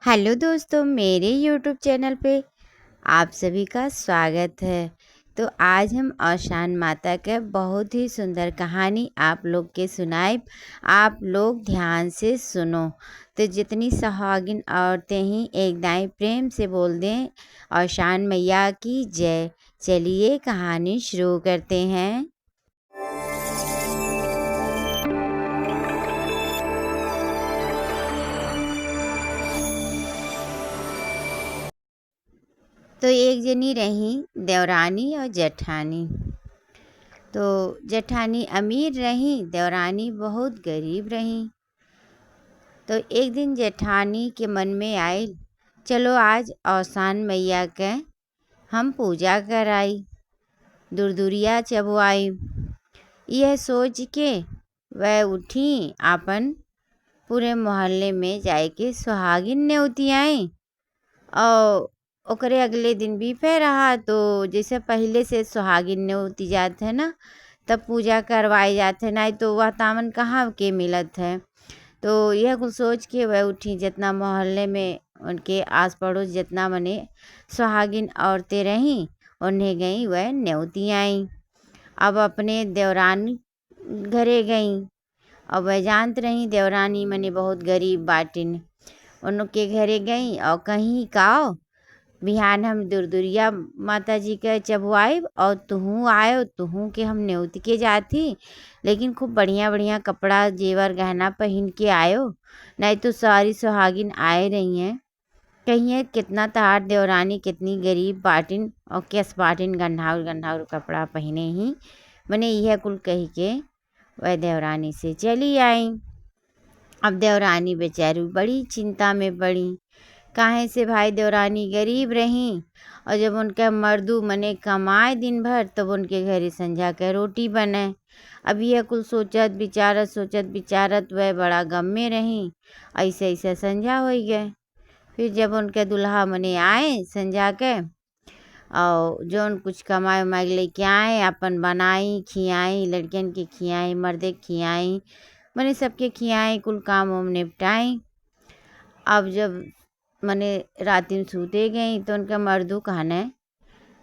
Hello दोस्तों, मेरे YouTube channel पे आप सभी का स्वागत है। तो आज हम औशान माता के बहुत ही सुंदर कहानी आप लोग के सुनाए। आप लोग ध्यान से सुनो। तो जितनी सुहागिन औरतें ही एक दाएं प्रेम से बोल दें, औशान मैया की जय। चलिए कहानी शुरू करते हैं। तो एक जनी रही देवरानी और जेठानी। तो जेठानी अमीर रही, देवरानी बहुत गरीब रही। तो एक दिन जेठानी के मन में आई, चलो आज औसान मैया के हम पूजा कराई, दूरदूरिया चबुआई। यह सोच के वह उठी, आपन पूरे मोहल्ले में जाके सुहागिन न्योती आई। और ओकरे अगले दिन भी फिर रहा, तो जैसे पहले से सुहागिन न्योती जात है ना, तब पूजा करवाई जाते, नहीं तो वह तामन कहाँ के मिलत है। तो यह कुछ सोच के वह उठी, जितना मोहल्ले में उनके आस पड़ोस जितना मने सुहागिन औरतें रहीं, उन्हें गई वह न्योती आई। अब अपने देवरानी घरे गई। अब वह जानत रही देवरानी मने बहुत गरीब बाटिन। उनके घरे गई और कहीं काओ बिहान हम दूरदूरिया माता जी के चबुआब और तुहू आयो, तुहू के हम न्योती के जाती, लेकिन खूब बढ़िया बढ़िया कपड़ा जेवर गहना पहन के आयो, नहीं तो सारी सुहागिन आए रही हैं। कहिए कितना तहार देवरानी कितनी गरीब बाटिन और किस बाटिन गंढाउर गंढाउर कपड़ा पहने ही। मने यह कुल कही के वह देवरानी से चली आई। अब देवरानी बेचारी बड़ी चिंता में पड़ी, काहे से भाई देवरानी गरीब रही, और जब उनका मर्दू मने कमाए दिन भर तब उनके घरे संझा के रोटी बने। अब यह कुल सोचत विचारत वह बड़ा गम में रही। ऐसे ऐसे संझा हो गए। फिर जब उनके दुल्हा मने आए संझा के, और जौन कुछ कमाए उमाए लेके आए, अपन बनाई खियाई, लड़कियन के खियाई, मर्दे के खियाई, मने सबके खियाई, कुल काम उम निपटाई। अब जब मने राती में सूते गई तो उनका मर्दू कहने,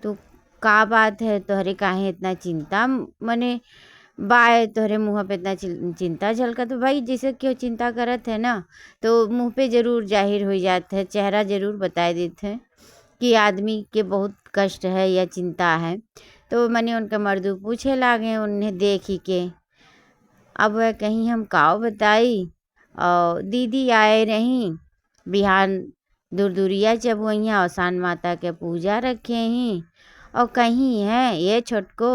तो का बात है तोहरे, काहे इतना चिंता मने बाय तोहरे मुँह पे इतना चिंता झलका। तो भाई जैसे क्यों चिंता करत है ना, तो मुँह पे जरूर जाहिर हो जाता है, चेहरा जरूर बता देते हैं कि आदमी के बहुत कष्ट है या चिंता है। तो मैंने उनका मर्दू पूछे लागे उन्हें देखी के। अब वह कहीं हम काव बताई, और दीदी आए रही बिहान दूरदूरिया चबुइया औसान माता के पूजा रखे ही, और कहीं है ये छोटको,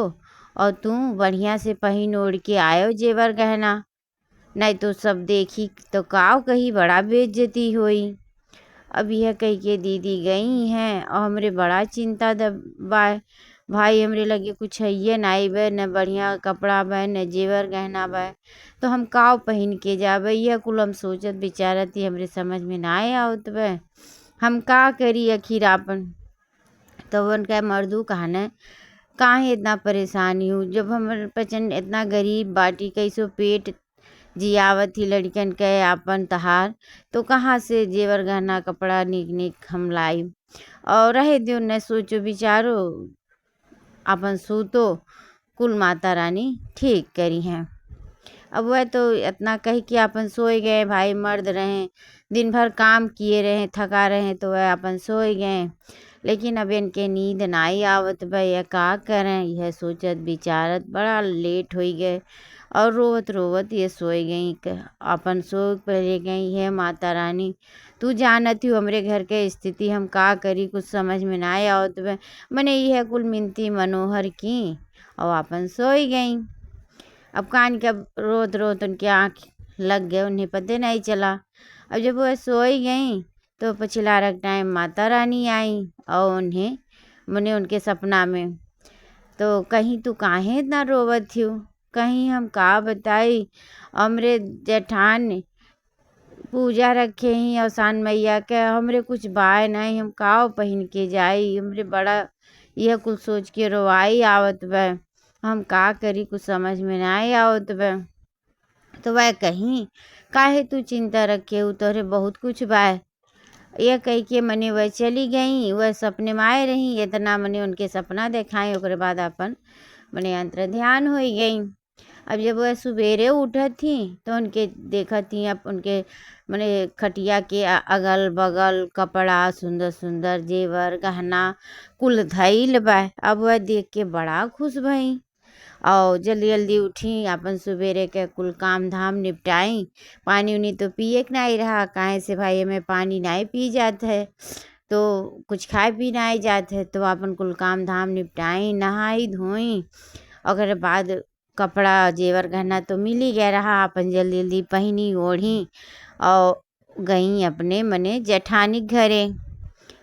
और तू बढ़िया से पहन ओढ़ के आयो जेवर गहना, नहीं तो सब देखी तो काव कही बड़ा बेइज्जती हुई। अब यह कही के दीदी गई हैं और हमरे बड़ा चिंता दबाए, भाई हमरे लगे कुछ है ये नाई बे, न बढ़िया कपड़ा बे, न जेवर गहना बे, तो हम काव पहन के जाबे। यह कुल हम सोचत विचारत ही हमरे समझ में ना आवत बे, हम का करी आखिर आपन। तो उनका मर्दू कहने, काहे इतना परेशानी हूँ, जब हमर पचन इतना गरीब बाटी, कैसो पेट जियावत ही लड़कन के आपन तहार, तो कहाँ से जेवर गहना कपड़ा निक निक हम लाई। और रहे दियो न सोचो विचारो, अपन सूतो, कुल माता रानी ठीक करी हैं। अब वह तो इतना कही कि अपन सोए गए, भाई मर्द रहे दिन भर काम किए रहे, थका रहे, तो वह अपन सोए गए। लेकिन अब इनके नींद नाई आवत भैया का करें, यह सोचत विचारत बड़ा लेट हो गए, और रोवत रोवत ये सोए गई। अपन सो पहले गई, है माता रानी तू जानत ही हमरे घर के स्थिति, हम का करी कुछ समझ में ना आवत बे। मने यह कुल मिनती मनोहर की और अपन सोई गई। अब कान का रोत रोत उनकी आँख लग गए, उन्हें पता नहीं चला। अब जब वह सोई गई तो पछिला रख टाइम माता रानी आई और उन्हें मने उनके सपना में, तो कहीं तू काहे इतना रोवत थी, कहीं हम का बताई, हमरे जेठान पूजा रखे ही औसान मैया के, हमरे कुछ बाय नहीं, हम काव पहन के जाई, हमरे बड़ा यह कुछ सोच के रोवाई आवत बे, हम का करी कुछ समझ में ना आवत बे। तो वह कहीं, काहे तू चिंता रखे हो, तोहरे बहुत कुछ बाय, यह कह के मने वह चली गई, वह सपने में आए रही, इतना मने उनके सपना देखाई। ओकरे बाद अपन मने अंतर ध्यान हो गई। अब जब वह सुबेरे उठत थी तो उनके देखत थी, अब उनके मने खटिया के अगल बगल कपड़ा सुंदर सुंदर जेवर गहना कुल धइल बा। अब वह देख के बड़ा खुश भई और जल्दी जल्दी उठी, अपन सुबेरे के कुल काम धाम निपटाई। पानी उनी तो पिए के नहीं रहा, काहे से भाई हमें पानी नहीं पी जात है, तो कुछ खाए पी नहीं जात है। तो अपन कुल काम धाम निपटाई, नहाई धोई। ओकरे बाद कपड़ा जेवर गहना तो मिल ही गया रहा, अपन जल्दी जल्दी पहनी ओढ़ी और गई अपने मने जेठानी के घरे।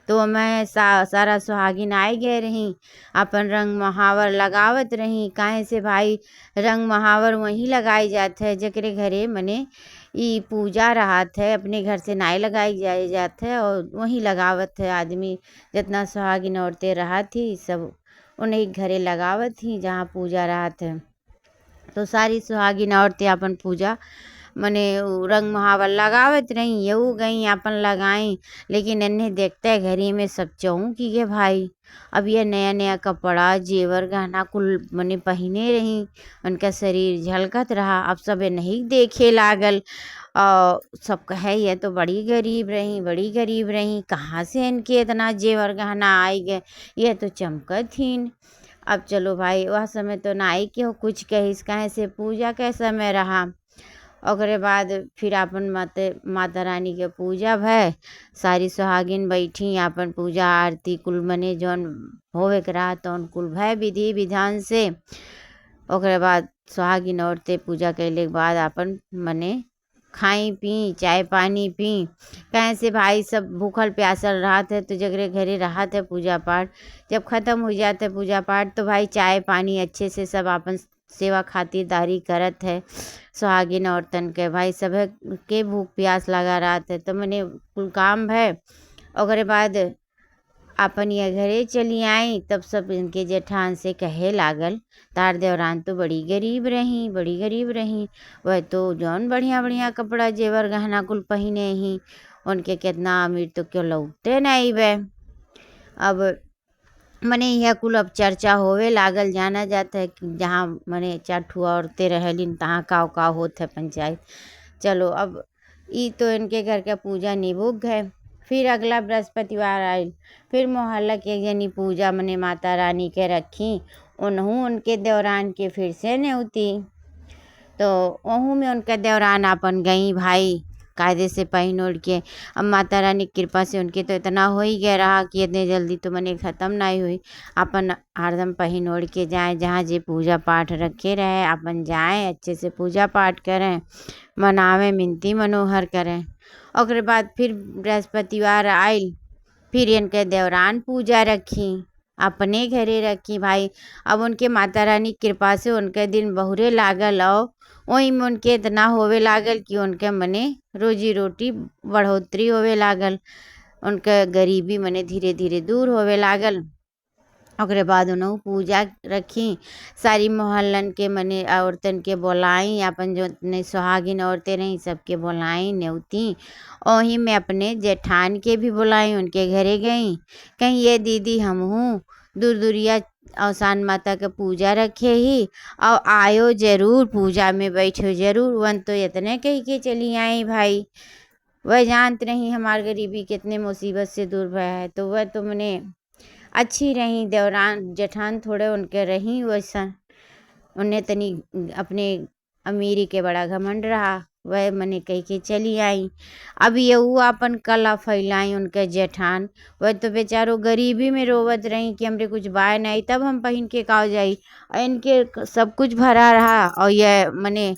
तो मैं सारा सुहागिन आए गए रही, अपन रंग महावर लगावत रही। काहे से भाई रंग महावर वहीं लगाई जात है जकरे घरे मने ई पूजा रहत है, अपने घर से नाई लगाई जाए जात है और वहीं लगावत है। आदमी जितना सुहागिन औरतें रहत थी सब उन्हीं के घरे लगावत थी जहाँ पूजा रहत है। तो सारी सुहागिन औरतें अपन पूजा मने उ रंग महावर लगावत रही, यऊ गई अपन लगाई। लेकिन इन्हें देखते घरी में सब चौंकी के भाई, अब ये नया नया कपड़ा जेवर गहना कुल मने पहने रही, उनका शरीर झलकत रहा। अब सब नहीं देखे लागल और सब कहे ये तो बड़ी गरीब रही, बड़ी गरीब रही, कहाँ से इनके इतना जेवर गहना आई गए, ये तो चमकत थीन। अब चलो भाई वह समय तो नाई के हो कुछ कहिस, काहे से पूजा के समय रहा। ओकरे बाद फिर अपन माता रानी के पूजा भय, सारी सुहागिन बैठी अपन पूजा आरती कुल मने जौन होवे के रहा तौन कुल भय विधि विधान से। ओकरे बाद सुहागिन औरतें पूजा कैले के बाद अपन मने खाई पी चाय पानी पी। कहे से भाई सब भूखल प्यासल रहत है, तो जगरे घरे रहत है पूजा पाठ, जब खत्म हो जाता है पूजा पाठ तो भाई चाय पानी अच्छे से सब अपन सेवा खातिरदारी करत है। सुहागिन औरतन के भाई सब के भूख प्यास लगा रहत है, तो मैंने कुल काम है। ओकरे बाद अपन ये घरे चली आई, तब सब इनके जेठान से कहे लागल तार देवरान तो बड़ी गरीब रही, बड़ी गरीब रही, वह तो जौन बढ़िया बढ़िया कपड़ा जेवर गहना कुल पहने ही, उनके कितना अमीर तो क्यों लौटे नहीं बे। अब मने यह कुल अब चर्चा होवे लागल, जाना जाता है कि जहाँ मने चाठू औरतें रहलिन तहाँ का होत है पंचायत। चलो अब ई तो इनके घर का पूजा निभुक गए। फिर अगला बृहस्पतिवार आयल, फिर मोहल्ला के एक जनी पूजा मने माता रानी के रखी, उन्हू उनके देवरान के फिर से न्योती। तो वहू में उनका देवरान अपन गई भाई कायदे से पहन ओढ़ के। अब माता रानी की कृपा से उनके तो इतना हो ही गया रहा कि इतने जल्दी तो मने ख़त्म नहीं हुई। अपन हरदम पहन ओढ़ के जाए, जहाँ जे पूजा पाठ रखे रहे अपन जाएं, अच्छे से पूजा पाठ करें, मनावें, मिनती मनोहर करें। ओकरे बाद फिर बृहस्पतिवार आयल, फिर इनके देवरान पूजा रखी, अपने घरे रखी भाई। अब उनके माता रानी की कृपा से उनके दिन बहुरे लागल और वही में उनके इतना होवे लागल कि उनके मने रोजी रोटी बढ़ोतरी होवे लागल, उनके गरीबी मने धीरे धीरे दूर होवे लागल। ओकरे बाद उन्होंने पूजा रखी, सारी मोहल्लन के मने औरतन के बोलाई, अपन जो ने सुहागिन औरतें रहीं सबके बोलाई न्योती। वहीं में अपने जेठान के भी बुलाई, उनके घरे गई, कहीं ये दीदी हम हूँ दूर दूरिया अवसान माता के पूजा रखे ही और आयो जरूर, पूजा में बैठो जरूर। वन तो इतने कह के चली आई भाई, वह जानते नहीं हमार गरीबी कितने मुसीबत से दूर भया है। तो वह तो मने अच्छी रही, देवरान जेठान थोड़े उनके रही वैसा, उन्हें तनी अपने अमीरी के बड़ा घमंड रहा, वह मने कह के चली आई। अब यऊ अपन कला फैलाई उनके जेठान, वह तो बेचारो गरीबी में रोवत रही कि हमरे कुछ बाय नहीं, तब हम पहन के का जाई, और इनके सब कुछ भरा रहा। और यह मने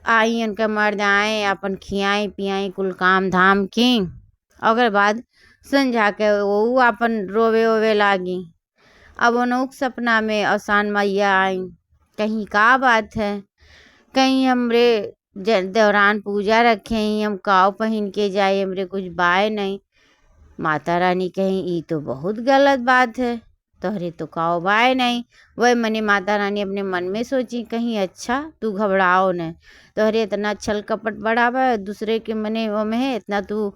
आई उनका मर्द आए, अपन खियाई पियाई कुल काम धाम की। ओकर बाद संझा के वो अपन रोवे ओवे लागी। अब उनके सपना में अवसान मैया आई, कहीं का बात है, कहीं हमरे देवरान पूजा रखे ही, हम काव पहन के जाए, हमरे कुछ बाय नहीं। माता रानी कहीं ये तो बहुत गलत बात है, तोहरे तो काव बाय नहीं। वह मने माता रानी अपने मन में सोची, कहीं अच्छा तू घबराओ न, तोहरे इतना छल कपट बड़ा बा, दूसरे के मने वो में है इतना तू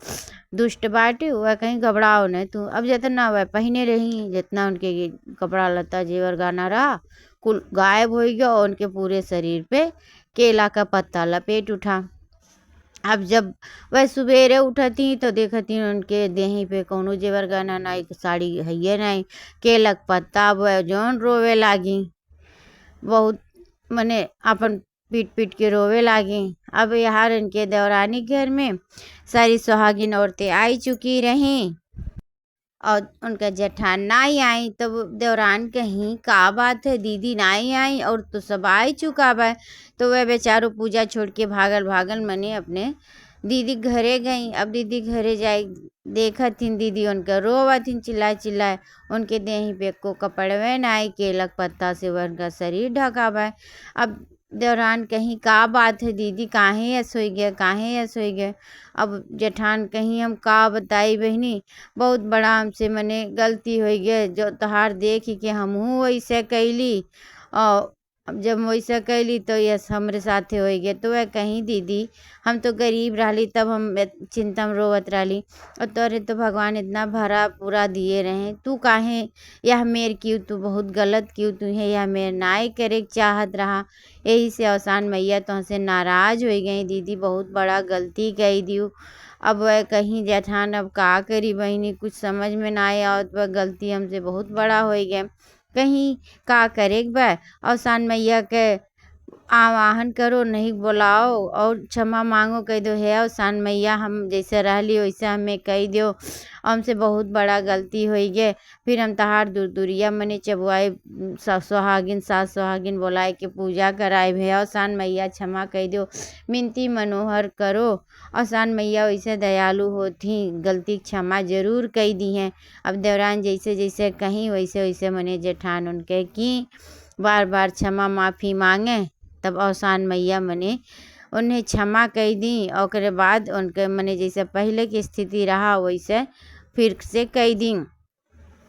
दुष्ट बाटे, वह कहीं घबराओ न तू। अब जितना वह पहने रही, जितना उनके कपड़ा लता जेवर गाना रहा कुल गायब हो गया और उनके पूरे शरीर पे केला का पत्ता लपेट उठा। अब जब वह सुबेरे उठती तो देखती उनके देही पे कौनो जेवर गहना नाई, साड़ी हइये नहीं, केलक पत्ता। वह जौन रोवे लागी, बहुत मने अपन पीट पीट के रोवे लागी। अब यार इनके देवरानी घर में सारी सुहागिन औरतें आई चुकी रहीं और उनका जेठान नाई आई। तब देवरान कहीं का बात है, दीदी नाई आई और तो सब आ ही चुका बा। तो वह बेचारो पूजा छोड़ के भागल भागल मने अपने दीदी घरे गई। अब दीदी घरे जाए देखत थीन दीदी उनका रोवत थीन चिल्लाए चिल्लाए, उनके देही पे को कपड़वे नाई, केलक पत्ता से उनका शरीर ढका बा। अब देवरान कहीं का बात है दीदी, काहे ऐसे हो गया, काहे ऐसे हो गया। अब जेठान कहीं हम का बताई बहनी, बहुत बड़ा हमसे मने गलती हो गया, जो तहार देख के हमहू वैसे कैली और अब जब वैसे कैली तो यस हमरे साथे हो गए। तो वह कहीं दीदी हम तो गरीब रहली, तब हम चिंता में रोवत रहली और तोरे तो भगवान इतना भरा पूरा दिए रहे, तू काहे यह मेर क्यों, तू बहुत गलत क्यों, तू है यह मेर नाई करे के चाहत रहा, यही से अवसान मैया तुमसे नाराज हो गई दीदी, बहुत बड़ा गलती कही दियो। अब वह कहीं जेठान अब का करी बहनी, कुछ समझ में ना आया और वह गलती हमसे बहुत बड़ा हो गया, कहीं का करे बा। अवसान मैया के आवाहन करो, नहीं बुलाओ और क्षमा मांगो, कह दो हे अवसान मैया हम जैसे रहली वैसे हमें कह दो, हमसे बहुत बड़ा गलती हो गए। फिर हम तहार दूर दूरिया मने चबुआए सुहागिन सास सुहागिन बुलाए के पूजा कराए भे, अवसान मैया क्षमा कह दो, मिनती मनोहर करो। अवसान मैया वैसे दयालु होती, गलती क्षमा जरूर कह दी हैं। अब देवरान जैसे जैसे कहीं वैसे वैसे मने जेठान उनके की बार बार क्षमा माफ़ी मांगे। तब अवसान मैया मने उन्हें क्षमा कह दी और ओकरे बाद उनके मने जैसे पहले की स्थिति रहा वैसे फिर से कह दी।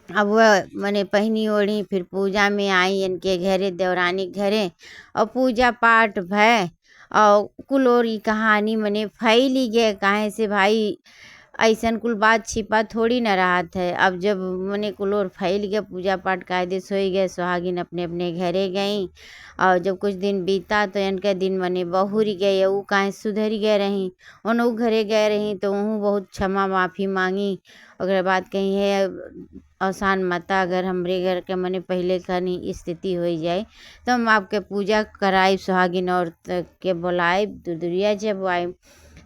अब वह मने पहनी ओढ़ी फिर पूजा में आई इनके घरे देवरानी घरे और पूजा पाठ भय और कुलोरी कहानी मने फैली गए, काहे से भाई ऐसन कुल बात छिपा थोड़ी न रहा है। अब जब मने कुलोर फैल गया, पूजा पाठ कायदे से हो गए, सुहागिन अपने अपने घरे गई और जब कुछ दिन बीता तो इनके दिन मने बहुरी गए, वो काहे सुधरी गए रही, उन घरे गए रही तो वह बहुत क्षमा माफ़ी मांगी। ओकरे बाद कहीं है अवसान माता अगर हमरे घर के मने पहले खनी स्थिति हो जाए तो हम आपके पूजा कराए, सुहागिन औरत के बुलाए, दुदुरिया जब आए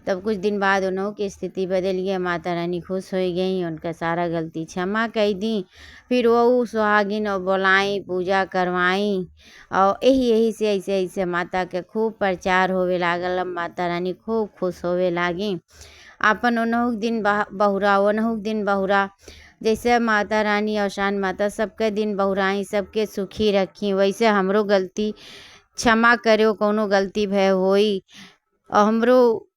तब कुछ दिन बाद उन्हों की स्थिति बदल गई, माता रानी खुश हो गई, उनका सारा गलती क्षमा कह दी। फिर वो सुहागिन और बुलाई पूजा करवाई और यही यही से ऐसे ऐसे माता के खूब प्रचार होवे लागल। अब माता रानी खूब खुश होवे लागी। आपन उन्हों दिन बहुरा उन्हों दिन बहुरा, जैसे माता रानी अवसान माता सबके दिन बहुराई, सबके सुखी रखी, वैसे हमरो गलती क्षमा करो, कोनो गलती भय होई और हमरो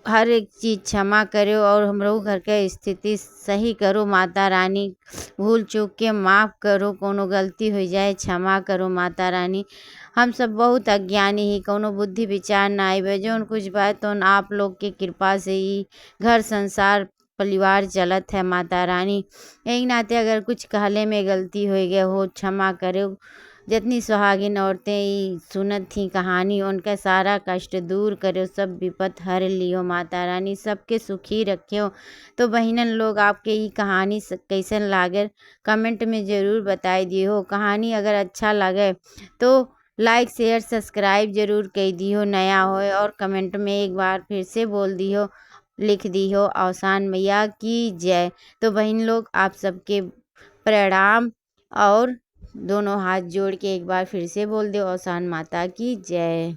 हर एक चीज़ क्षमा करो और हमरो घर के स्थिति सही करो। माता रानी भूल चूक के माफ़ करो, कोनो गलती हो जाए क्षमा करो माता रानी। हम सब बहुत अज्ञानी ही, कोनो बुद्धि विचार ना आए, जो कुछ बात तो आप लोग की कृपा से ही घर संसार परिवार चलत है माता रानी। यही नाते अगर कुछ कहले में गलती हो गया हो क्षमा करो। जितनी सुहागिन औरतें ही सुनत थी कहानी, उनका सारा कष्ट दूर करो, सब विपत हर लियो माता रानी, सबके सुखी रखियो। तो बहनन लोग आपके ये कहानी कैसन लागे कमेंट में ज़रूर बताई दियो। कहानी अगर अच्छा लगे तो लाइक शेयर सब्सक्राइब जरूर कर दियो नया हो, और कमेंट में एक बार फिर से बोल दियो, लिख दियो अवसान मैया की जय। तो बहन लोग आप सबके प्रणाम और दोनों हाथ जोड़ के एक बार फिर से बोल दो अवसान माता की जय।